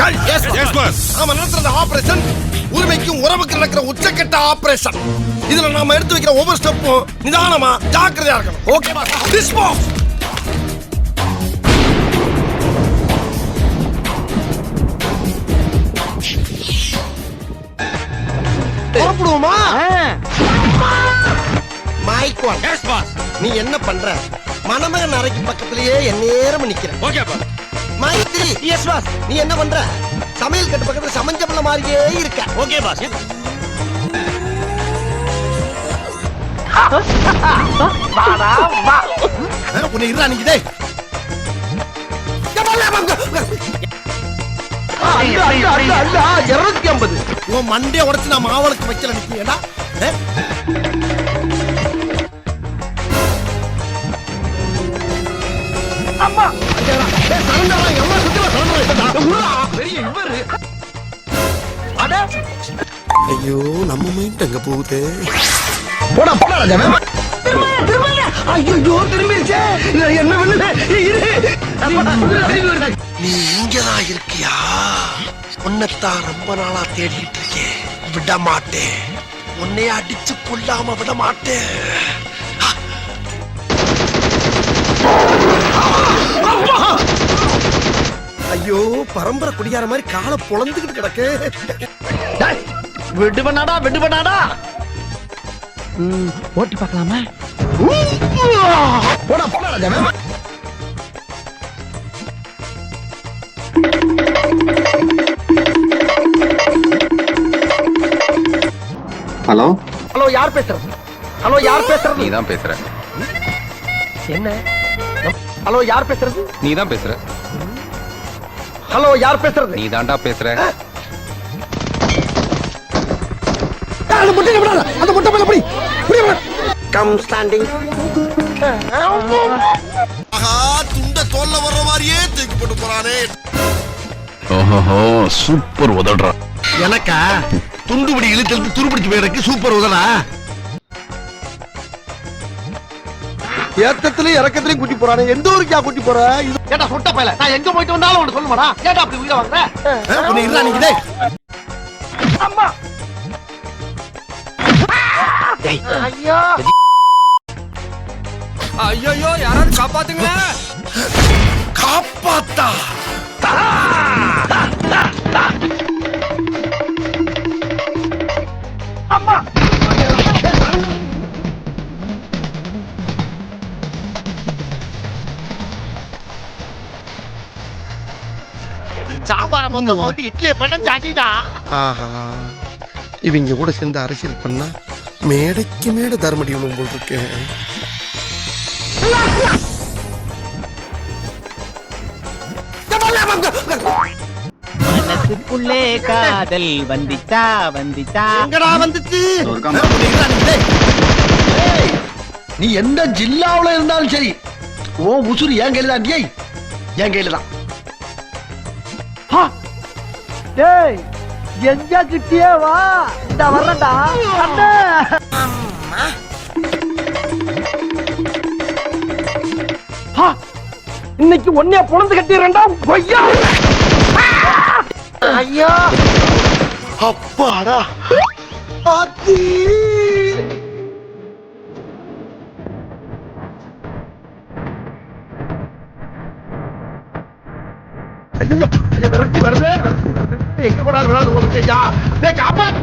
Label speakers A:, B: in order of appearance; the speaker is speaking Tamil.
A: நாம நடத்துற ஆபரேஷன் உரிமைக்கும் உறவுக்கு நடக்கிற உச்சக்கட்ட ஆபரேஷன். இதுல நாம எடுத்து வைக்கிற ஒவ்வொரு ஸ்டெப்பும் நிதானமா ஜாக்கிரதையா இருக்கணும். ஓகேவா? டிஸ்போஸ். புறப்படுவோமா? Mike one. Yes boss. நீ என்ன பண்ற? மணமகன் அறைக்கு பக்கத்திலேயே நேரமா நிக்கிற. Okay boss. Mike 3. Yes boss. நீ என்ன பண்ற? சமையல் கட்டு பக்கத்துல சமஞ்ச பிள்ளை மாதிரியே இருக்க. Okay boss. வாடா வா. உன்னை இருடா நிக்குதே. அல்ல 250. உன் மண்டே உடைச்சு நான் மாவளுக்கு வைக்கல நிக்கியடா. அம்மா சரண்டா எம்மா சுத்தமா சரண்டா பெரிய இவரு. அட ஐயோ நம்ம மைண்ட் எங்க போகுது? போடா போடா ராஜா. திரும்ப ஐயோ திரும்பிருச்சே. என்ன பண்ணு? நீ இங்கதான் இருக்கியா? உன்னைத்தான் ரொம்ப நாளா தேடிட்டு இருக்கேன். விட மாட்டேன். உன்னை அடிச்சு கொள்ளாம விட மாட்டேன். ஐயோ பரம்பரை குடியார மாதிரி காலை பொழந்துகிட்டு கிடக்கு. விடுவனாடா விடுவனாடா. ஓட்டி பார்க்கலாமா? போடா போடா ராஜா.
B: ஹலோ
A: ஹலோ யார் பேசுறது? ஹலோ யார் பேசுறது?
B: நீ தான் பேசுற.
A: என்ன? ஹலோ யார் பேசுறது?
B: நீ தான் பேசுற.
A: ஹலோ யார் பேசுறது?
B: நீ தான்டா பேசுற.
A: அந்த முட்டை விடாத. அந்த முட்டை மேல புடி. புடி. Come standing. ஆஹா துண்ட தோல்ல வர்ற மாதிரியே தூக்கி போட்டு போறானே.
C: ஓஹோ சூப்பர் உதடுறா.
A: எனக்கா துண்டுபடி இழுத்து துருபிடிச்சு போயிருக்கு. சூப்பர் உதடா. ஏத்தத்திலயும் இறக்கத்திலயும் கூட்டி போறானே. எந்த ஊருக்கா கூட்டி போற? ஏடா சொட்ட பயல. நான் எங்க போயிட்டு வந்தாலும் உனக்கு சொல்லுமாடா. ஏடா அப்படி உயிரை வாங்குற? உன்னை இருடா நிக்குதே. அம்மா ஐயோ
D: ஐயோ யாராவது காப்பாத்துங்களா.
A: காப்பாத்தா. அம்மா சாம்பார் வந்து இட்லி பண்ண ஜாதிடா. ஆஹா இவங்க கூட சேர்ந்து அரசியல் பண்ணா மேடைக்கு மேடை தர்மடி விழும் போல் இருக்கு.
E: மனசுக்குள்ளே காதல் வந்துச்சா வந்துச்சா.
A: எங்கடா வந்துச்சு? நீ எந்த ஜில்லாவுல இருந்தாலும் சரி ஓ உசுறு என் கையில தான். என் கையில தான்.
E: டேய் எங்க கிட்டியே வா. இந்த வரடா அண்ணா. இன்னைக்கு ஒன்னே பொழந்து கட்டிறேன்டா கொய்யா. ஐயா அப்பாடா. ஆத்தி வருது. எங்க போனாலும் காப்பாத்து.